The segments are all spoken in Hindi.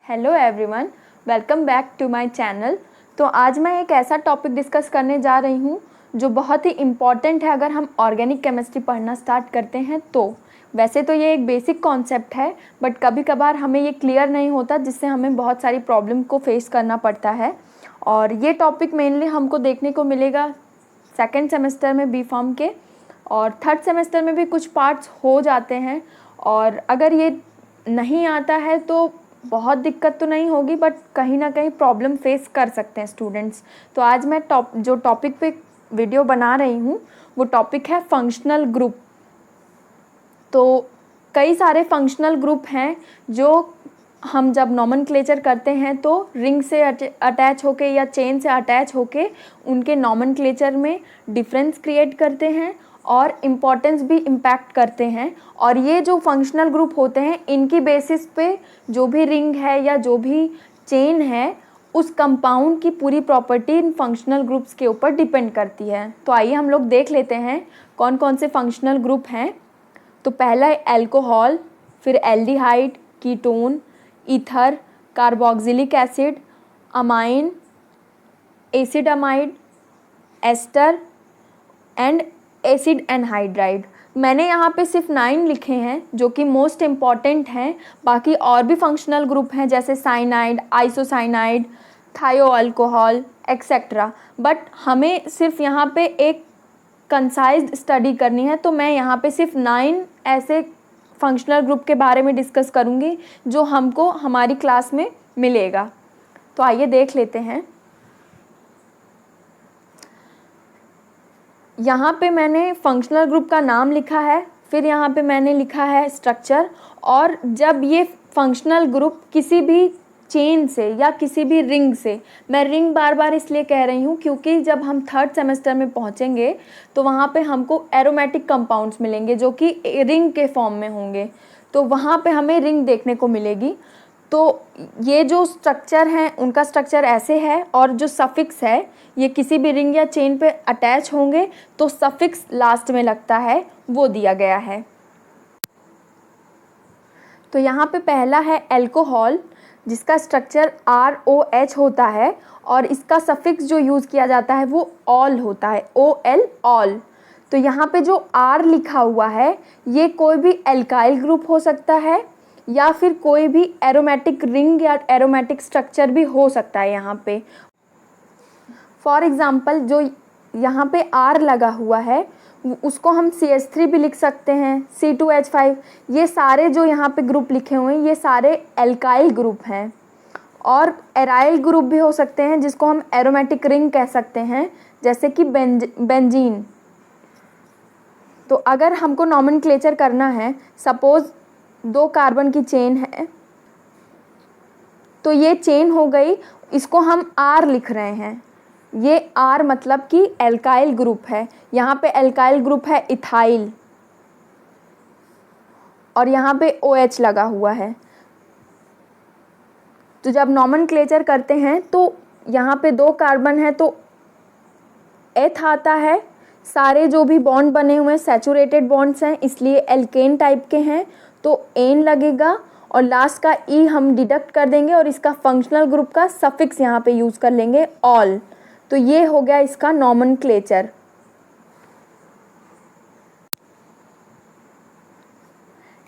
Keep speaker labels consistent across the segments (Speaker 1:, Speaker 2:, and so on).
Speaker 1: Hello everyone, welcome back to my channel. तो आज मैं एक ऐसा टॉपिक डिस्कस करने जा रही हूँ जो बहुत ही इम्पॉर्टेंट है अगर हम ऑर्गेनिक केमिस्ट्री पढ़ना स्टार्ट करते हैं तो। वैसे तो ये एक बेसिक कॉन्सेप्ट है, बट कभी कभार हमें ये क्लियर नहीं होता, जिससे हमें बहुत सारी प्रॉब्लम को फेस करना पड़ता है। और ये टॉपिक मेनली हमको देखने को मिलेगा सेकेंड सेमेस्टर में बी फार्म के, और थर्ड सेमेस्टर में भी कुछ पार्ट्स हो जाते हैं। और अगर ये नहीं आता है तो बहुत दिक्कत तो नहीं होगी, बट कहीं ना कहीं प्रॉब्लम फेस कर सकते हैं स्टूडेंट्स। तो आज मैं जो टॉपिक पे वीडियो बना रही हूँ वो टॉपिक है फंक्शनल ग्रुप। तो कई सारे फंक्शनल ग्रुप हैं जो हम जब नॉमेनक्लेचर करते हैं तो रिंग से अटैच होके या चेन से अटैच होके उनके नॉमेनक्लेचर में डिफरेंस क्रिएट करते हैं और इम्पॉर्टेंस भी इम्पैक्ट करते हैं। और ये जो फंक्शनल ग्रुप होते हैं इनकी बेसिस पे जो भी रिंग है या जो भी चेन है उस कंपाउंड की पूरी प्रॉपर्टी इन फंक्शनल ग्रुप्स के ऊपर डिपेंड करती है। तो आइए हम लोग देख लेते हैं कौन कौन से फंक्शनल ग्रुप हैं। तो पहला है एल्कोहल, फिर aldehyde, ketone, ether, carboxylic acid, amine, acid amide, ester and acid anhydride. मैंने यहाँ पे सिर्फ 9 लिखे हैं जो कि मोस्ट इम्पॉर्टेंट हैं। बाकी और भी फंक्शनल ग्रुप हैं जैसे साइनाइड, आइसोसाइनाइड, थायो अल्कोहल एक्सेट्रा। बट हमें सिर्फ यहाँ पे एक कंसाइज्ड स्टडी करनी है, तो मैं यहाँ पे सिर्फ 9 ऐसे फंक्शनल ग्रुप के बारे में डिस्कस करूँगी जो हमको हमारी क्लास में मिलेगा। तो आइए देख लेते हैं। यहाँ पे मैंने फंक्शनल ग्रुप का नाम लिखा है, फिर यहाँ पे मैंने लिखा है स्ट्रक्चर। और जब ये फंक्शनल ग्रुप किसी भी चेन से या किसी भी रिंग से, मैं रिंग बार बार इसलिए कह रही हूँ क्योंकि जब हम थर्ड सेमेस्टर में पहुँचेंगे तो वहाँ पे हमको एरोमेटिक कंपाउंड्स मिलेंगे जो कि रिंग के फॉर्म में होंगे, तो वहाँ पे हमें रिंग देखने को मिलेगी। तो ये जो स्ट्रक्चर हैं उनका स्ट्रक्चर ऐसे है, और जो सफिक्स है ये किसी भी रिंग या चेन पे अटैच होंगे तो सफिक्स लास्ट में लगता है, वो दिया गया है। तो यहाँ पे पहला है एल्कोहल जिसका स्ट्रक्चर ROH होता है, और इसका सफिक्स जो यूज़ किया जाता है वो ऑल होता है, OL ऑल। तो यहाँ पे जो R लिखा हुआ है ये कोई भी एल्काइल ग्रुप हो सकता है या फिर कोई भी एरोमेटिक रिंग या एरोमेटिक स्ट्रक्चर भी हो सकता है यहाँ पे। फॉर एग्ज़ाम्पल जो यहाँ पे R लगा हुआ है उसको हम CH3 भी लिख सकते हैं, C2H5। ये सारे जो यहाँ पे ग्रुप लिखे हुए हैं ये सारे एल्काइल ग्रुप हैं। और एराइल ग्रुप भी हो सकते हैं जिसको हम एरोमेटिक रिंग कह सकते हैं, जैसे कि बेंजीन। तो अगर हमको नॉमेनक्लेचर करना है, सपोज़ 2 कार्बन की चेन है, तो ये चेन हो गई, इसको हम R लिख रहे हैं। ये R मतलब कि एल्काइल ग्रुप है। यहाँ पे एल्काइल ग्रुप है इथाइल, और यहाँ पे OH लगा हुआ है। तो जब नॉमेनक्लेचर करते हैं तो यहाँ पे 2 कार्बन है तो एथ आता है। सारे जो भी बॉन्ड बने हुए हैं सैचुरेटेड बॉन्ड्स हैं, इसलिए एल्केन टाइप के हैं, तो एन लगेगा। और लास्ट का ई हम डिडक्ट कर देंगे और इसका फंक्शनल ग्रुप का सफिक्स यहाँ पे यूज़ कर लेंगे ऑल। तो ये हो गया इसका नॉमेनक्लेचर।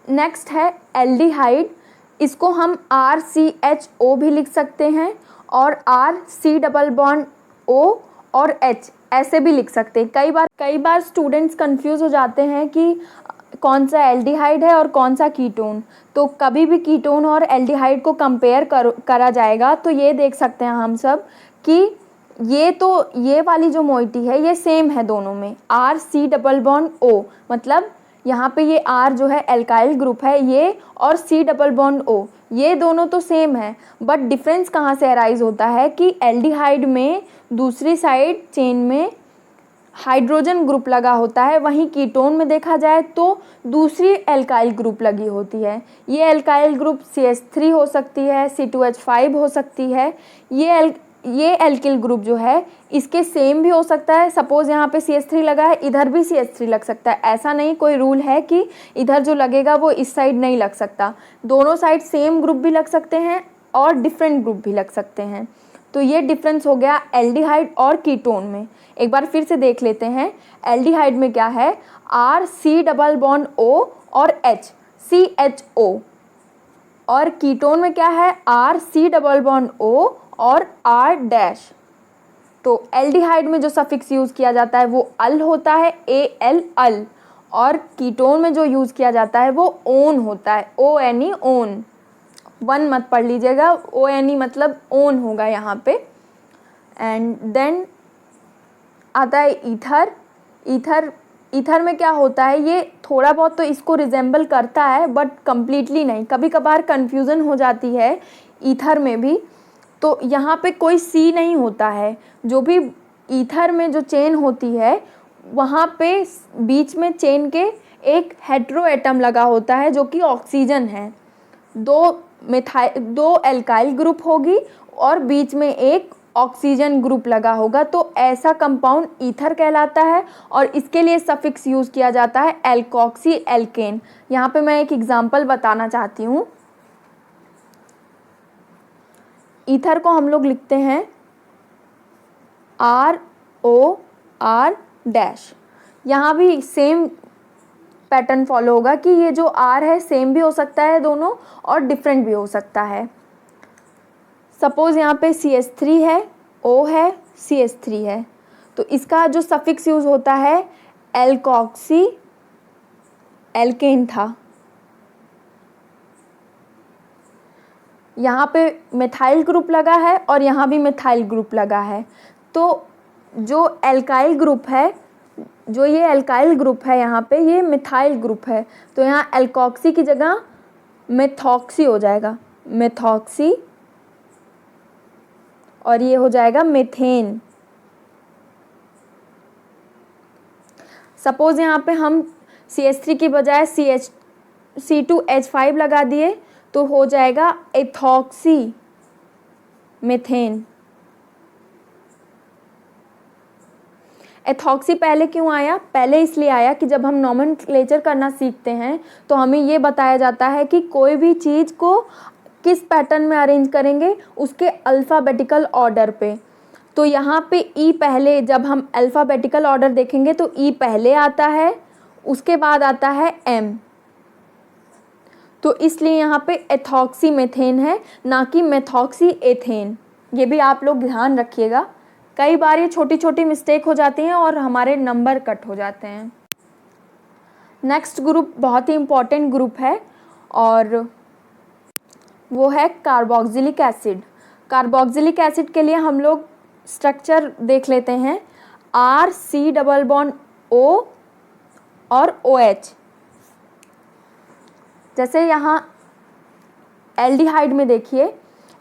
Speaker 1: नेक्स्ट है एल्डिहाइड। इसको हम RCHO भी लिख सकते हैं और RC डबल बॉन्ड O और H ऐसे भी लिख सकते हैं। कई बार स्टूडेंट्स कंफ्यूज हो जाते हैं कि कौन सा एल्डिहाइड है और कौन सा कीटोन। तो कभी भी कीटोन और एल्डिहाइड को कंपेयर करा जाएगा तो ये देख सकते हैं हम सब कि ये वाली जो मोइटी है ये सेम है दोनों में, RC डबल बॉन्ड O। मतलब यहाँ पे ये R जो है एल्काइल ग्रुप है ये, और C डबल बॉन्ड O ये दोनों तो सेम है। बट डिफरेंस कहाँ से अराइज होता है कि एल्डिहाइड में दूसरी साइड चेन में हाइड्रोजन ग्रुप लगा होता है, वहीं कीटोन में देखा जाए तो दूसरी एल्काइल ग्रुप लगी होती है। ये एल्काइल ग्रुप CH3 हो सकती है, C2H5 हो सकती है। ये एल्किल ग्रुप जो है इसके सेम भी हो सकता है। सपोज़ यहाँ पे CH3 लगा है, इधर भी CH3 लग सकता है। ऐसा नहीं कोई रूल है कि इधर जो लगेगा वो इस साइड नहीं लग सकता। दोनों साइड सेम ग्रुप भी लग सकते हैं और डिफरेंट ग्रुप भी लग सकते हैं। तो ये डिफरेंस हो गया एल्डिहाइड और कीटोन में। एक बार फिर से देख लेते हैं। एल्डिहाइड में क्या है, R C double bond O और H CHO, और कीटोन में क्या है, R C double bond O और R डैश। तो एल्डिहाइड में जो सफिक्स यूज़ किया जाता है वो अल होता है, AL अल, और कीटोन में जो यूज़ किया जाता है वो ओन होता है, ONE ओन। वन मत पढ़ लीजिएगा, ONE मतलब ओन होगा यहाँ पे। एंड देन आता है ईथर। ईथर में क्या होता है, ये थोड़ा बहुत तो इसको रिजेंबल करता है बट कम्प्लीटली नहीं, कभी कभार कन्फ्यूज़न हो जाती है ईथर में भी। तो यहाँ पे कोई सी नहीं होता है, जो भी ईथर में जो चेन होती है वहाँ पे बीच में चेन के एक हेटेरो एटम लगा होता है जो कि ऑक्सीजन है। दो एल्काइल ग्रुप होगी और बीच में एक ऑक्सीजन ग्रुप लगा होगा, तो ऐसा कंपाउंड ईथर कहलाता है। और इसके लिए सफिक्स यूज़ किया जाता है एल्कोक्सी एल्केन। यहाँ पे मैं एक एग्जांपल बताना चाहती हूँ। ईथर को हम लोग लिखते हैं ROR डैश। यहाँ भी सेम पैटर्न फॉलो होगा कि ये जो R है सेम भी हो सकता है दोनों और डिफरेंट भी हो सकता है। सपोज़ यहाँ पे CH3 है, O है, CH3 है, तो इसका जो सफिक्स यूज़ होता है एल्कोक्सी एल्केन था। यहाँ पे मिथाइल ग्रुप लगा है और यहाँ भी मिथाइल ग्रुप लगा है। तो जो एल्काइल ग्रुप है, जो ये एल्काइल ग्रुप है यहाँ पे, ये मिथाइल ग्रुप है, तो यहाँ एल्कोक्सी की जगह मेथॉक्सी हो जाएगा, मेथॉक्सी, और ये हो जाएगा मेथेन। सपोज़ यहाँ पे हम CH3 की बजाय C2H5 लगा दिए तो हो जाएगा एथॉक्सी मेथेन। एथॉक्सी पहले क्यों आया? पहले इसलिए आया कि जब हम नॉमेनक्लेचर करना सीखते हैं तो हमें ये बताया जाता है कि कोई भी चीज़ को किस पैटर्न में अरेंज करेंगे, उसके अल्फ़ाबेटिकल ऑर्डर पे। तो यहाँ पे ई पहले, जब हम अल्फ़ाबेटिकल ऑर्डर देखेंगे तो ई पहले आता है, उसके बाद आता है एम। तो इसलिए यहाँ पे एथॉक्सी मेथेन है, ना कि मेथॉक्सी एथेन। ये भी आप लोग ध्यान रखिएगा, कई बार ये छोटी छोटी मिस्टेक हो जाती हैं और हमारे नंबर कट हो जाते हैं। नेक्स्ट ग्रुप बहुत ही इम्पॉर्टेंट ग्रुप है और वो है कार्बोक्सिलिक एसिड। कार्बोक्सिलिक एसिड के लिए हम लोग स्ट्रक्चर देख लेते हैं। R C double bond O और OH। जैसे यहाँ एल्डिहाइड में देखिए,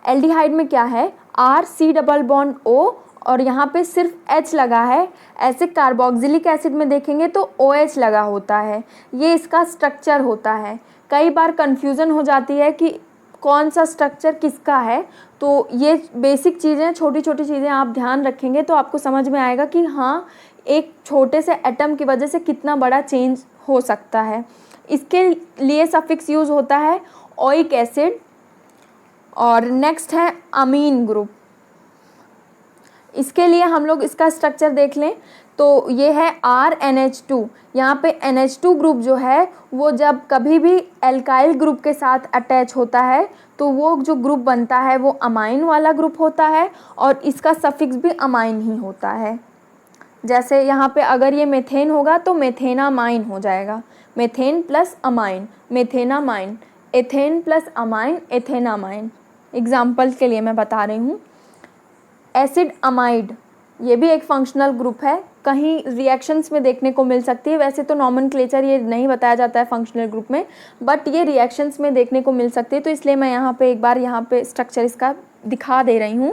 Speaker 1: एल्डिहाइड में क्या है, R C double bond O और यहाँ पे सिर्फ H लगा है। ऐसे कार्बोक्सिलिक एसिड में देखेंगे तो OH लगा होता है। ये इसका स्ट्रक्चर होता है। कई बार कन्फ्यूज़न हो जाती है कि कौन सा स्ट्रक्चर किसका है, तो ये बेसिक चीज़ें, छोटी छोटी चीज़ें आप ध्यान रखेंगे तो आपको समझ में आएगा कि हाँ, एक छोटे से एटम की वजह से कितना बड़ा चेंज हो सकता है। इसके लिए सफिक्स यूज़ होता है ओइक एसिड। और नेक्स्ट है अमीन ग्रुप। इसके लिए हम लोग इसका स्ट्रक्चर देख लें तो ये है RNH2। यहाँ पे NH2 ग्रुप जो है वो जब कभी भी एल्काइल ग्रुप के साथ अटैच होता है तो वो जो ग्रुप बनता है वो अमाइन वाला ग्रुप होता है और इसका सफिक्स भी अमाइन ही होता है। जैसे यहाँ पे अगर ये मेथेन होगा तो मेथेनामाइन हो जाएगा, methane plus amine methanamine, ethane plus amine ethanamine. Example के लिए मैं बता रही हूँ। एसिड अमाइड, ये भी एक फंक्शनल ग्रुप है, कहीं रिएक्शंस में देखने को मिल सकती है। वैसे तो नॉमेनक्लेचर ये नहीं बताया जाता है फंक्शनल ग्रुप में, बट ये रिएक्शंस में देखने को मिल सकती है, तो इसलिए मैं यहाँ पे एक बार यहाँ पे स्ट्रक्चर इसका दिखा दे रही हूँ।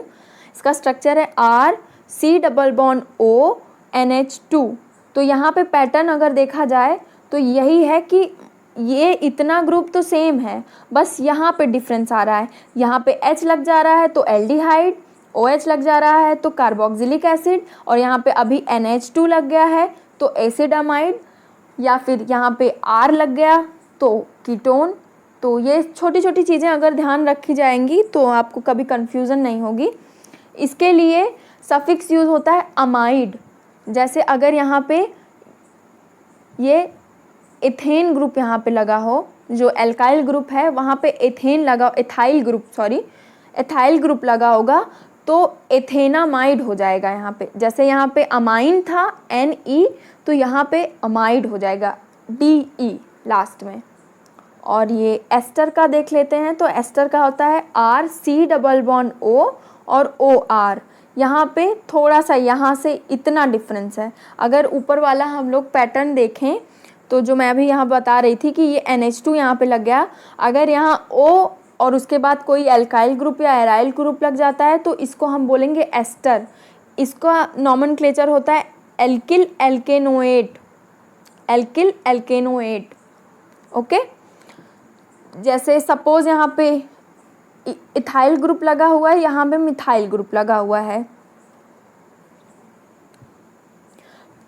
Speaker 1: इसका स्ट्रक्चर है R C double bond O NH2। तो यहाँ पे पैटर्न अगर देखा जाए तो यही है कि ये इतना ग्रुप तो सेम है, बस यहाँ पे डिफरेंस आ रहा है। यहाँ पे H लग जा रहा है तो एल्डिहाइड, OH लग जा रहा है तो कार्बोक्सिलिक एसिड, और यहाँ पे अभी NH2 लग गया है तो एसिड अमाइड, या फिर यहाँ पे R लग गया तो कीटोन, तो ये छोटी छोटी चीज़ें अगर ध्यान रखी जाएंगी तो आपको कभी कन्फ्यूज़न नहीं होगी। इसके लिए सफिक्स यूज़ होता है अमाइड। जैसे अगर यहाँ पे ये एथेन ग्रुप यहाँ पे लगा हो, जो एल्काइल ग्रुप है वहाँ पे एथेन लगा, एथाइल ग्रुप लगा होगा तो एथेनामाइड हो जाएगा यहाँ पे। जैसे यहाँ पे अमाइन था Ne, तो यहाँ पे अमाइड हो जाएगा De लास्ट में। और ये एस्टर का देख लेते हैं, तो एस्टर का होता है RC+O और OR। यहाँ पे थोड़ा सा यहाँ से इतना डिफरेंस है। अगर ऊपर वाला हम लोग पैटर्न देखें तो जो मैं अभी यहाँ बता रही थी कि ये NH2 यहाँ पे लग गया, अगर यहाँ O और उसके बाद कोई एल्काइल ग्रुप या एराइल ग्रुप लग जाता है तो इसको हम बोलेंगे एस्टर। इसका नॉमेनक्लेचर होता है एल्किल एल्केनोएट। ओके, जैसे सपोज यहाँ पे इथाइल ग्रुप लगा हुआ है, यहाँ पे मिथाइल ग्रुप लगा हुआ है,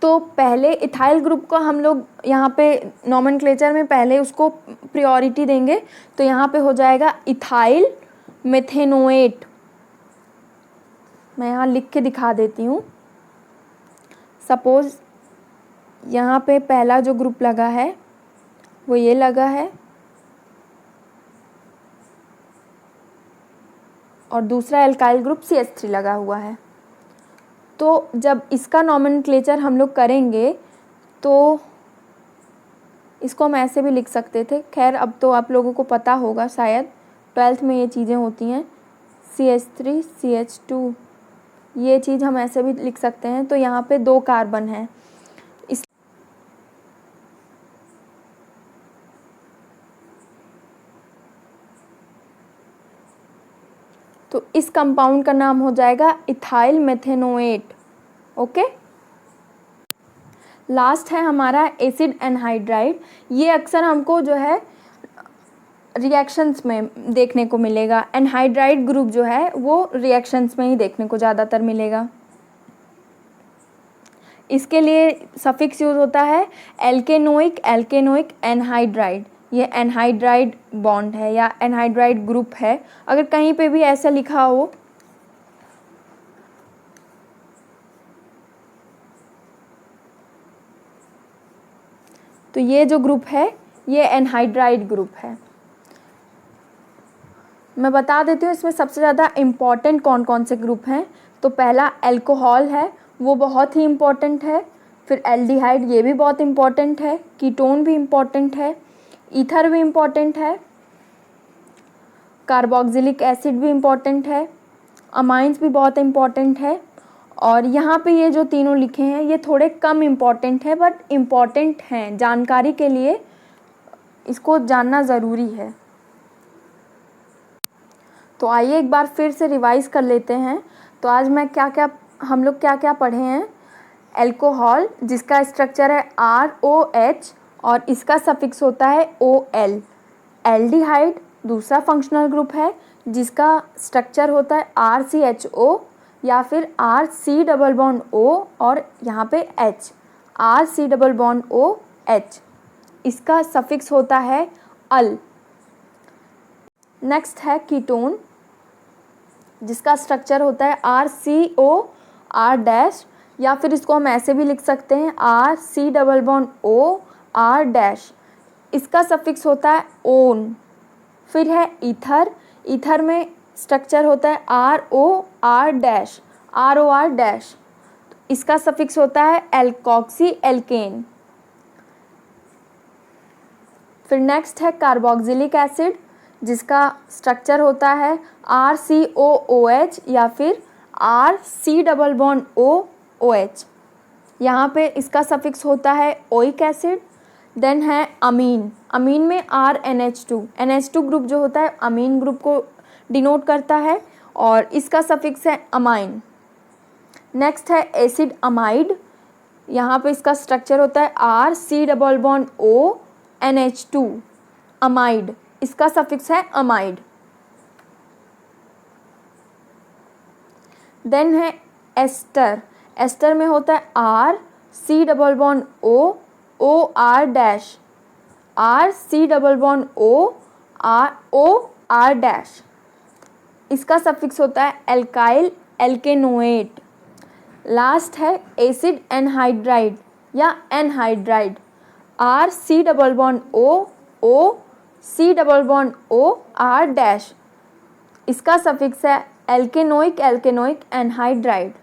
Speaker 1: तो पहले इथाइल ग्रुप को हम लोग यहाँ पे नॉमेनक्लेचर में पहले उसको प्रायोरिटी देंगे, तो यहाँ पे हो जाएगा इथाइल मेथेनोएट। मैं यहाँ लिख के दिखा देती हूँ। सपोज यहाँ पे पहला जो ग्रुप लगा है वो ये लगा है और दूसरा एल्काइल ग्रुप CH3 लगा हुआ है। तो जब इसका नॉमेनक्लेचर हम लोग करेंगे तो इसको हम ऐसे भी लिख सकते थे, खैर अब तो आप लोगों को पता होगा शायद, 12th में ये चीज़ें होती हैं, CH3 CH2, ये चीज़ हम ऐसे भी लिख सकते हैं। तो यहाँ पे 2 कार्बन हैं, तो इस कंपाउंड का नाम हो जाएगा इथाइल मेथेनोएट। ओके, लास्ट है हमारा एसिड एनहाइड्राइड। ये अक्सर हमको जो है रिएक्शंस में देखने को मिलेगा। एनहाइड्राइड ग्रुप जो है वो रिएक्शंस में ही देखने को ज़्यादातर मिलेगा। इसके लिए सफिक्स यूज़ होता है एल्केनोइक एनहाइड्राइड। ये एनहाइड्राइड बॉन्ड है या एनहाइड्राइड ग्रुप है। अगर कहीं पे भी ऐसा लिखा हो तो ये जो ग्रुप है ये एनहाइड्राइड ग्रुप है। मैं बता देती हूँ इसमें सबसे ज़्यादा इम्पॉर्टेंट कौन कौन से ग्रुप हैं। तो पहला अल्कोहल है, वो बहुत ही इम्पॉर्टेंट है। फिर एल्डिहाइड, ये भी बहुत इम्पॉर्टेंट है। कीटोन भी इम्पॉर्टेंट है। ईथर भी इम्पॉर्टेंट है। कार्बोक्सिलिक एसिड भी इम्पॉर्टेंट है। अमाइंस भी बहुत इम्पॉर्टेंट है। और यहाँ पे ये जो तीनों लिखे हैं ये थोड़े कम इम्पॉर्टेंट है बट इम्पॉर्टेंट हैं, जानकारी के लिए इसको जानना ज़रूरी है। तो आइए एक बार फिर से रिवाइज कर लेते हैं। तो आज हम लोग क्या क्या पढ़े हैं। अल्कोहल जिसका स्ट्रक्चर है ROH और इसका सफिक्स होता है OL। एल्डिहाइड दूसरा फंक्शनल ग्रुप है जिसका स्ट्रक्चर होता है RCHO या फिर RC+O और यहाँ पे H, RC+OH। इसका सफिक्स होता है अल। नेक्स्ट है कीटोन जिसका स्ट्रक्चर होता है RCOR- या फिर इसको हम ऐसे भी लिख सकते हैं RC+OR-। इसका सफिक्स होता है ओन। फिर है ईथर, ईथर में स्ट्रक्चर होता है ROR-। इसका सफिक्स होता है एल्कोक्सी एल्केन। फिर नेक्स्ट है कार्बोक्सिलिक एसिड जिसका स्ट्रक्चर होता है RCOOH या फिर RC+OOH। यहाँ पे इसका सफिक्स होता है ओइक एसिड। देन है अमीन, अमीन में RNH2, NH2 ग्रुप जो होता है अमीन ग्रुप को डिनोट करता है और इसका सफिक्स है अमाइन। नेक्स्ट है एसिड अमाइड, यहाँ पे इसका स्ट्रक्चर होता है RC+ONH2 अमाइड, इसका सफिक्स है अमाइड। देन है एस्टर, एस्टर में होता है RC+OOR-, RC+OOR-। Are dash. इसका सफिक्स होता है एल्काइल एल्केनोएट। लास्ट है एसिड एनहाइड्राइड या anhydride, R C double bond O C double bond O R dash. इसका सफिक्स है एल्केनोइक एनहाइड्राइड।